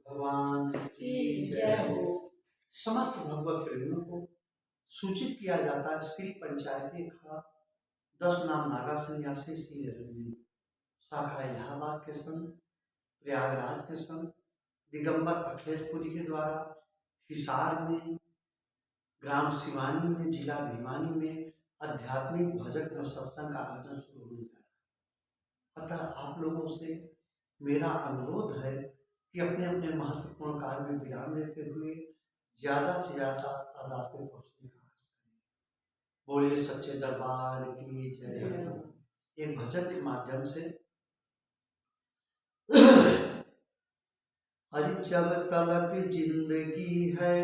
भगवान की जय हो। समस्त भगवत प्रेमियों को सूचित किया जाता है श्री पंचायती अखाड़ा 10 नाम नागा सन्यासी श्री रजनी शाखा इलाहाबाद के संत, प्रयागराज के संत दिगंबर अखिलेशपुरी के द्वारा हिसार में, ग्राम शिवानी में, जिला भिवानी में आध्यात्मिक भजन एवं सत्संग का आयोजन शुरू होने जा रहा है। अतः आप लोगों से मेरा अनुरोध है कि अपने अपने महत्वपूर्ण कार्य में विराम देते हुए ज्यादा से ज्यादा तादाद में पहुंचने का प्रयास करें। बोलिए सच्चे दरबार की जय। ये भजन के माध्यम से अरे जब तलक जिंदगी है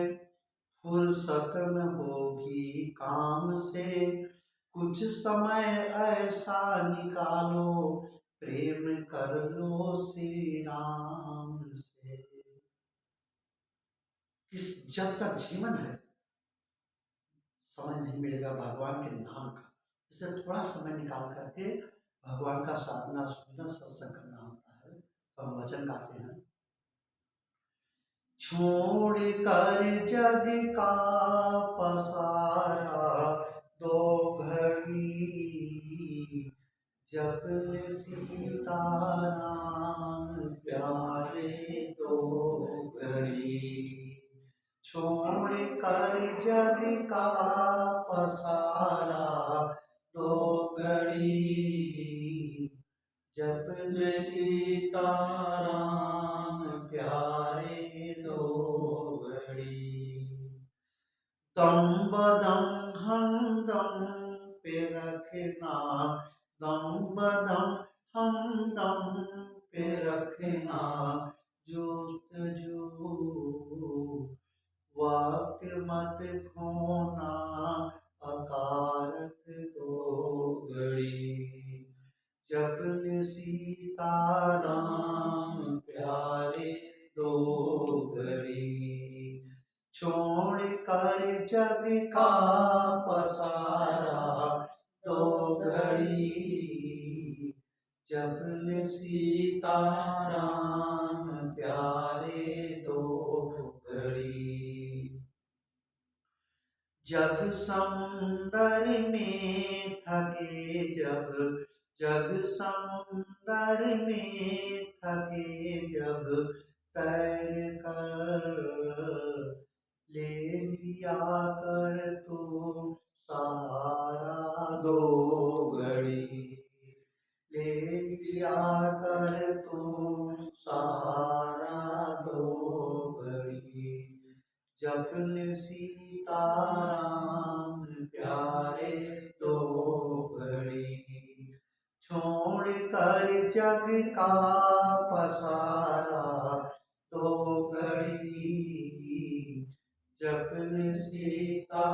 फुर्सत न होगी काम से, कुछ समय ऐसा निकालो प्रेम कर लो श्री राम से। जब तक जीवन है समय नहीं मिलेगा भगवान के नाम का, इसे थोड़ा समय निकाल करके भगवान का साधना सुनना सत्संग करना होता है। तो हम वचन गाते हैं। छोड़ कर जग का पसारा दो घड़ी, जपन सीता राम प्यारे दो घड़ी। छोड़ कर जग का पसारा दो घड़ी, जपन सीता राम प्यारे दो घड़ी। दम बदम हम दम पे रखना, दम बदम हम दम पे रखना, जुस्तजू वक्त मत खोना, अकारत दो घड़ी। जपन सीता राम प्यारे दो घड़ी। छोड़ कर जग का पसारा दो घड़ी, जपन सीता राम प्यारे दो घड़ी। जग समुंदर में थके जब, जग समुंदर में थके जब, तैर कर ले लिया कर तू सहारा दो घड़ी। ले लिया कर तू सहारा दो घड़ी। जपन सीता राम प्यारे दो घड़ी। छोड़ कर जग का पसारा दो घड़ी, जपन सीता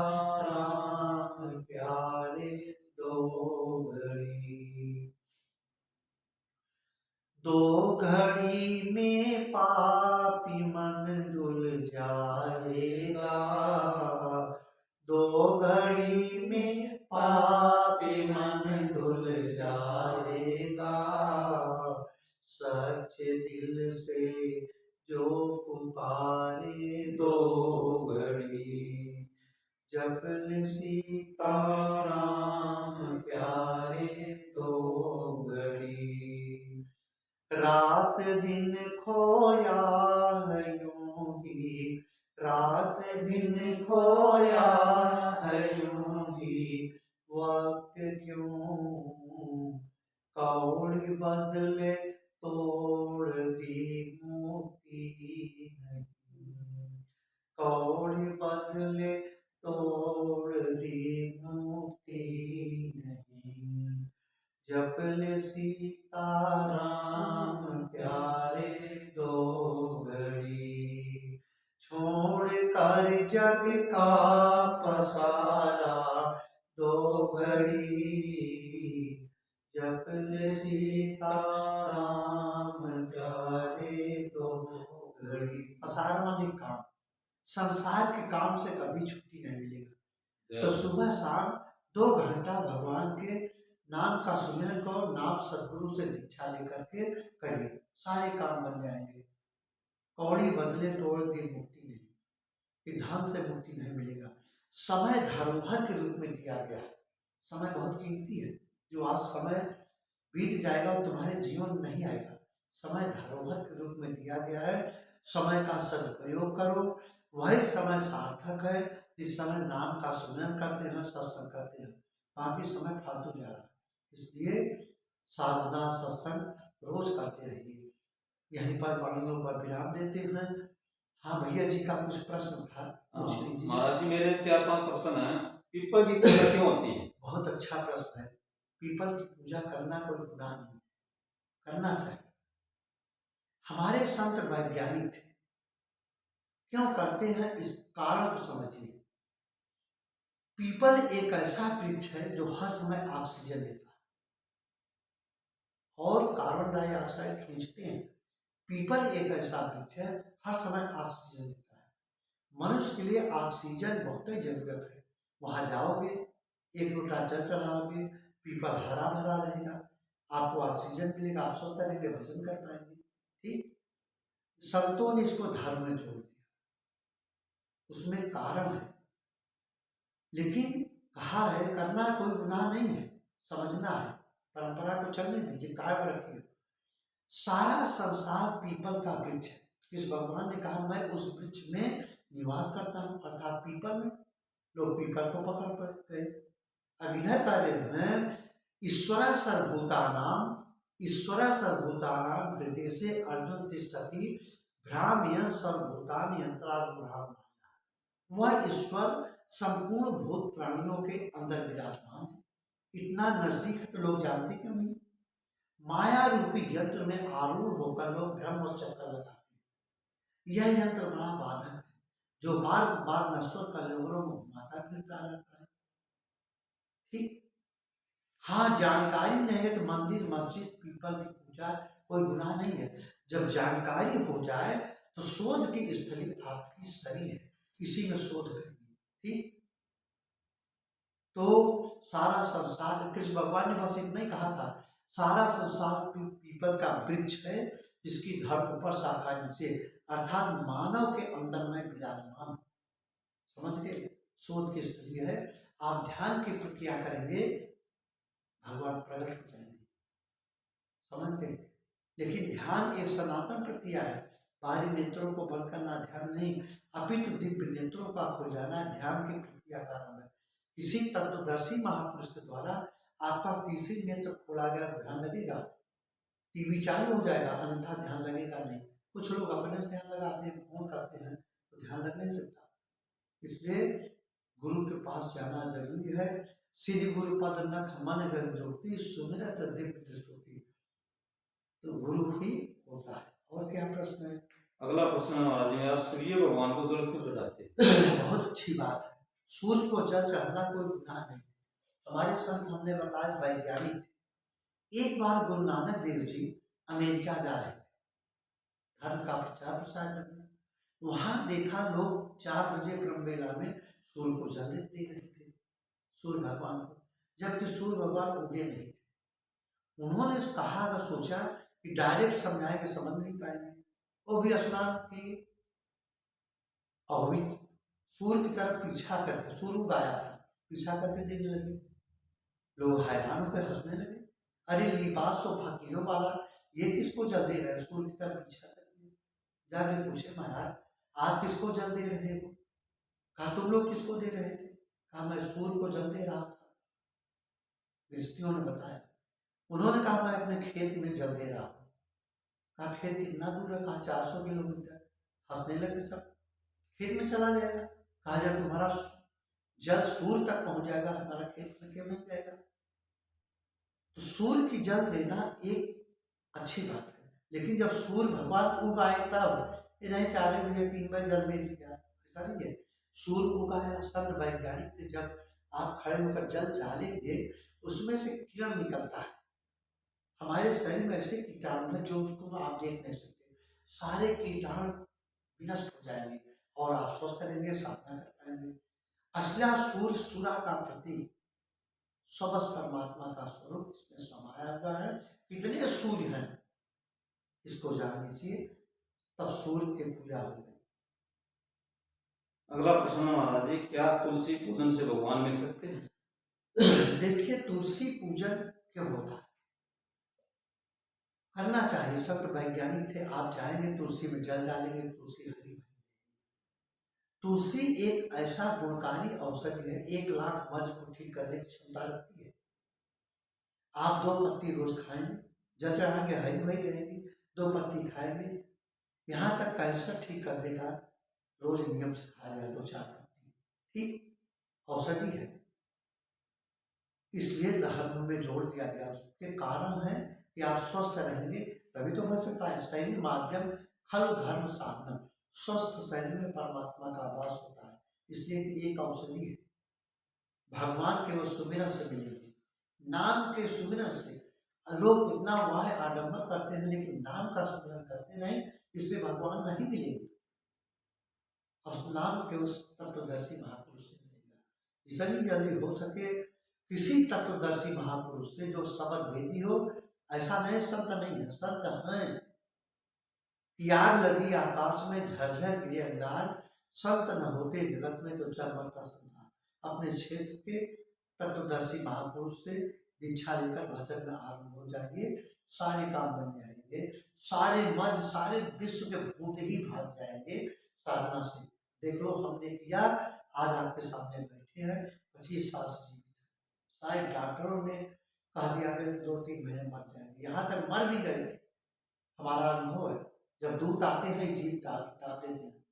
राम प्यारे दो घड़ी। दो घड़ी में पापी मन डुल जाएगा, दो घड़ी में पापी मन डुल जाएगा। सच्चे दिल से जो पुकारे दो घड़ी, जपन सीता राम प्यारे दो घड़ी। रात दिन खोया है यूं ही, रात दिन खोया है यूं ही, वक्त क्यों कौड़ी बदले तोड़ दी मुक्ति नहीं, कौड़ी बदले तोड़ दी मुक्ति नहीं। जपन सीता राम प्यारे दो घड़ी। छोड़ कर जग का पसारा दो घड़ी, जपन सीता राम प्यारे दो घड़ी। पसारा माने काम, संसार के काम से कभी छुट्टी नहीं मिलेगा। तो सुबह शाम 2 घंटा भगवान के नाम का सुमिरन करो, नाम सदगुरु से दीक्षा लेकर के करिए, सारे काम बन जाएंगे। कौड़ी बदले तोड़ दे मुक्ति नहीं, कि धन से मुक्ति नहीं मिलेगा। समय धरोहर के रूप में दिया गया है। समय बहुत कीमती है। जो आज समय बीत जाएगा और तुम्हारे जीवन में नहीं आएगा। समय धरोहर के रूप में दिया गया है। समय का सदुपयोग करो। वही समय सार्थक है जिस समय नाम का सुमिरन करते हैं, सत्संग करते हैं। बाकी समय फालतू जा रहा है। इसलिए साधना सत्संग रोज करते रहिए। यहीं पर वाणियों पर विराम देते हैं। हाँ भैया जी का कुछ प्रश्न था, पूछ लीजिए। महाराज जी मेरे 4-5 प्रश्न हैं। पीपल की पूजा क्यों होती है? बहुत अच्छा प्रश्न है। पीपल की पूजा करना कोई गुनाह नहीं, करना चाहिए। हमारे संत वैज्ञानिक थे। क्यों करते हैं इस कारण को समझिए। पीपल एक ऐसा वृक्ष है जो हर समय ऑक्सीजन देता है और कार्बन डाइऑक्साइड खींचते हैं। पीपल एक ऐसा वृक्ष है हर समय ऑक्सीजन देता है। मनुष्य के लिए ऑक्सीजन बहुत ही जरूरत है। वहां जाओगे, एक लोटा जल चढ़ाओगे, पीपल हरा भरा रहेगा, आपको ऑक्सीजन मिलेगा, आप स्वस्थ रहेंगे, भजन कर पाएंगे। ठीक, संतों ने इसको धर्म में जोड़ दिया, उसमें कारण है। लेकिन कहा है करना कोई गुनाह नहीं है, समझना है, परंपरा को चलने दीजिए, कायम रखिए। सारा संसार पीपल का वृक्ष है। इस भगवान ने कहा मैं उस वृक्ष में निवास करता हूँ, अर्थात पीपल में। लोग पीपल को पकड़ पड़ गए। अब इधर कह रहे हैं ईश्वर सर्वभूतानाम, ईश्वर सर्वभूतानाम हृदय से अर्जुन तिष्ठति भ्राम्यन् सर्वभूतानि यंत्राद्। वह ईश्वर संपूर्ण भूत प्राणियों के अंदर विराजमान है। इतना नजदीक है तो लोग जानते क्यों नहीं? माया रूपी यंत्र में आरूढ़ होकर लोग भ्रम और चक्कर लगाते हैं। यह यंत्र बड़ा बाधक है जो बार बार नश्वर कलयुगों में घुमाता फिरता रहता है। ठीक, हाँ जानकारी नहीं है तो मंदिर मस्जिद पीपल की पूजा कोई गुनाह नहीं है। जब जानकारी हो जाए तो शोध की स्थली आपकी शरीर है, इसी में शोध करिए। ठीक, तो सारा संसार, कृष्ण भगवान ने बस इतना ही कहा था, सारा संसार पीपल का वृक्ष है जिसकी धड़ ऊपर शाखा नीचे, अर्थात मानव के अंदर में विराजमान। समझ गए? शोध की स्थिति है। आप ध्यान की प्रक्रिया करेंगे, भगवान प्रकट हो जाएंगे। समझ गए? लेकिन ध्यान एक सनातन प्रक्रिया है। बाहरी नेत्रों को बंद करना ध्यान नहीं, अपितु दिव्य नेत्रों का खुल जाना ध्यान की प्रक्रिया का नाम है। किसी तत्वदर्शी महापुरुष के द्वारा आपका तीसरी नेत्र खोला गया, ध्यान लगेगा, टीवी चालू हो जाएगा, अन्यथा ध्यान लगेगा नहीं। कुछ लोग अपने ध्यान लगाते हैं, फोन करते हैं तो ध्यान लग नहीं सकता। इसलिए गुरु के पास जाना जरूरी है। श्री गुरु पद नख मन गन ज्योति सुमिरत दिव्य दृष्टि, तो गुरु ही होता है। और क्या प्रश्न है? अगला प्रश्न है महाराज जी मेरा, सूर्य भगवान को जल क्यों चढ़ाते? बहुत अच्छी बात है। सूर्य को जल चढ़ाना कोई गुनाह नहीं। हमारे संत हमने बताया वैज्ञानिक थे। एक बार गुरु नानक देव जी अमेरिका जा रहे थे धर्म का प्रचार प्रसार करने। वहां देखा लोग 4 बजे ब्रह्मवेला में सूर्य को जल दे रहे थे, सूर्य भगवान को, जबकि सूर्य भगवान उगे नहीं थे। उन्होंने कहा और सोचा कि डायरेक्ट समझाएंगे समझ नहीं पाएंगे। वो भी स्नान किए और भी सूर्य की तरफ पीछा करके, सूर्य उगाया था, पीछा करके देखने लगे। लोग हैरान होकर हंसने लगे। अरे लिबास तो फकीरों वाला, ये किसको जल दे रहे हैं? सूर्य की तरफ पीछा करके जाके पूछे महाराज आप किसको जल दे रहे हो? कहा तुम लोग किसको दे रहे थे? कहा मैं सूर्य को जल दे रहा था। रिश्तियों ने बताया। उन्होंने कहा मैं अपने खेत में जल दे रहा हूँ। कहा खेत कितना दूर है? कहा 400 किलोमीटर। हंसने लगे सब। खेत में चला जाएगा। कहा जब तुम्हारा जल सूर्य तक पहुंच जाएगा, हमारा खेत में क्यों नहीं जाएगा? तो सूर्य की जल देना एक अच्छी बात है, लेकिन जब सूर्य भगवान उग आए तब नहीं 4 बजे 3 बजे जल दे दिया, ऐसा नहीं है। सूर्य उगाया, संत वैज्ञानिक थे, जब आप खड़े होकर जल डालेंगे उसमें से किरण निकलता है। हमारे शरीर में ऐसे कीटाणु है जो उसको आप देख नहीं सकते। सारे कीटाणु विनष्ट हो जाएंगे और आप स्वस्थ रहेंगे, साधना कर पाएंगे। असला सूर्य सूरा का प्रतीक, सबस परमात्मा का स्वरूप इसमें समाया हुआ है। कितने सूर्य हैं इसको जान लीजिए, तब सूर्य की पूजा हो गई। अगला प्रश्न है महाराज जी, क्या तुलसी पूजन से भगवान मिल सकते हैं? देखिए, तुलसी पूजन क्यों होता है, करना चाहिए। संत वैज्ञानिक थे, आप जाएंगे तुलसी में जल डालेंगे, तुलसी हरी। तुलसी एक ऐसा गुणकारी औषधि है, 1,00,000 मर्ज को ठीक करने की क्षमता रखती है। आप 2 पत्ती रोज खाएंगे, जल चढ़ाएंगे, हरी भरी रहेगी, 2 पत्ती खाएंगे, यहाँ तक कैंसर ठीक करने का रोज नियम से खाया जाए 2-4 पत्ती, ठीक औषधि है। इसलिए धर्म में जोड़ दिया गया। उसके कारण है कि आप स्वस्थ रहेंगे तभी तो बच पाए। शरीर माध्यम खल धर्म साधन, स्वस्थ शरीर में परमात्मा का वास होता है, इसलिए कि एक औषधि है। भगवान के वो सुमिरन से मिलेगी, नाम के सुमिरन से। लोग इतना वाह आडंबर करते हैं लेकिन नाम का सुमिरन करते नहीं, इसमें भगवान नहीं मिलेंगे। और नाम के उस तत्वदर्शी महापुरुष से मिलेगा। जितनी जल्दी हो सके किसी तत्वदर्शी महापुरुष से जो शब्द भेदी हो। ऐसा नहीं संत नहीं है, संत हैं कि आग लगी आकाश में झरझर गिरे अंगार, संत न होते जगत में तो चल मरता संसार। अपने क्षेत्र के तत्वदर्शी महापुरुष से दीक्षा लेकर भजन में आरंभ हो जाइए, सारे काम बन जाएंगे, सारे मज सारे विश्व के भूत ही भाग जाएंगे साधना से। देख लो हमने किया, आज आपके सामने बैठे हैं, 25 साल से जीवित है। सारे डॉक्टरों ने कह दिया कि 2-3 महीने मर जाएंगे, यहाँ तक मर भी गए थे। हमारा अनुभव है, जब दूत आते हैं जीव दाब देते हैं,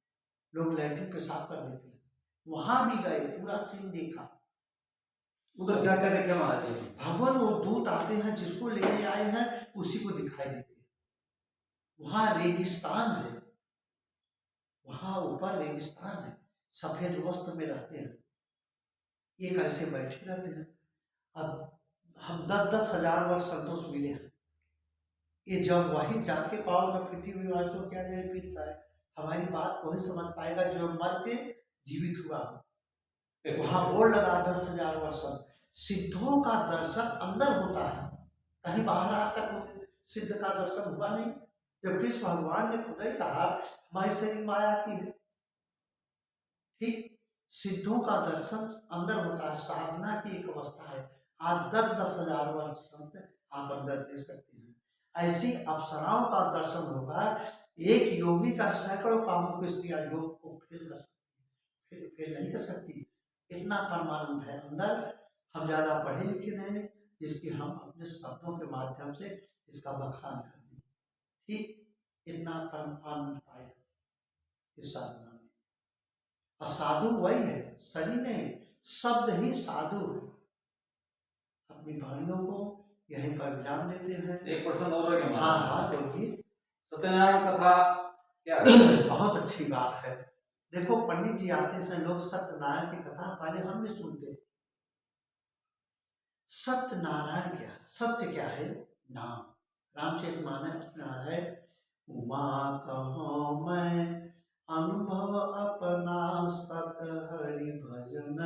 लोग लैट्रिन पेशाब कर देते हैं, वहां भी गए, पूरा सीन देखा। उधर क्या क्या देखा महाराज जी? भगवान वो दूत आते हैं, जिसको लेने आए हैं उसी को दिखाई देते हैं। वहां रेगिस्तान है, वहां ऊपर रेगिस्तान है, सफेद वस्त्र में रहते हैं, एक ऐसे बैठे रहते हैं। अब हम 10-10 हजार वर्ष संतोष मिले हैं, ये जब वही जाके पाओ में फिटी हुई वासो क्या जाए पीट पाए। हमारी बात वही समझ पाएगा जो मर के जीवित हुआ हो। वहां बोर्ड लगा 10,000 वर्ष। सिद्धों का दर्शन अंदर होता है, कहीं बाहर आज तक सिद्ध का दर्शन हुआ नहीं। जब किस भगवान ने खुद ही कहा हमारी शरीर माया की है, ठीक। सिद्धों का दर्शन अंदर होता है, साधना की एक अवस्था है। आप 10-10 हजार वर्ष संत आप अंदर देख सकते हैं। ऐसी अप्सराओं का दर्शन होगा। एक योगी का सैकड़ों कामों की स्त्रियां योग को फेल कर सकती, फेल नहीं कर सकती। इतना परमानंद है अंदर। हम ज्यादा पढ़े लिखे नहीं, जिसकी हम अपने शब्दों के माध्यम से इसका बखान कर दें, ठीक। इतना परम आनंद पाया इस साधना में। और साधु वही है, शरीर नहीं, शब्द ही साधु है। अपनी वाणियों को यहीं पर विराम देते हैं। एक प्रश्न और है क्या? हाँ हाँ बोलिए। सत्यनारायण कथा क्या है? बहुत अच्छी बात है। देखो पंडित जी आते हैं, लोग सत्यनारायण की कथा पहले हम भी सुनते थे। सत्यनारायण क्या है? सत्य क्या है? नाम। रामचरितमानस उसमें आ है, उमा कहो मैं अनुभव अपना, सत हरि भजन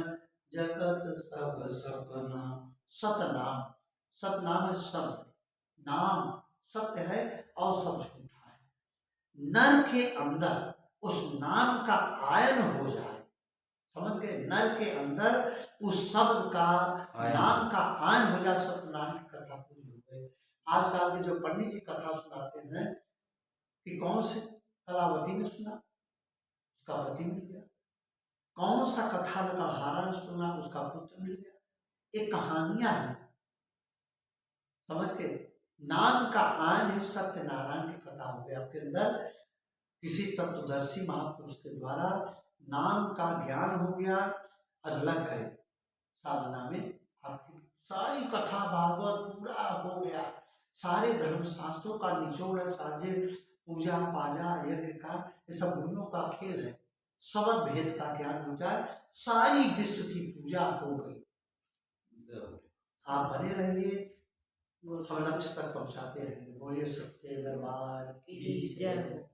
जगत सब सपना। सतनाम, सतनाम है शब्द, नाम सत्य है और सब झूठा है। नर के अंदर उस नाम का आयन हो जाए, समझ गए, नर के अंदर उस शब्द का नाम का आयन हो जाए, सत्यनारायण की कथा पूरी हो गई। आजकल के जो पंडित जी कथा सुनाते हैं कि कौन से कलावती ने सुना उसका पति मिल गया, कौन सा कथा लकड़हारा ने सुना उसका पुत्र मिल गया, ये कहानियां हैं, समझ के। नाम का आयन ही सत्यनारायण की कथा हो गई। आपके अंदर किसी तत्वदर्शी महापुरुष के द्वारा नाम का ज्ञान हो गया और लग गए साधना में। आपकी सारी कथा भागवत पूरा हो गया, सारे धर्म शास्त्रों का निचोड़ है, साजे पूजा पाजा यज्ञ का, ये सब गुणों का खेल है। सबद भेद का ज्ञान हो जाए, सारी विश्व की पूजा हो गई। आप बने रहिए, हम लक्ष्य तक पहुंचाते रहेंगे। बोलिए सत्य दरबार की जय।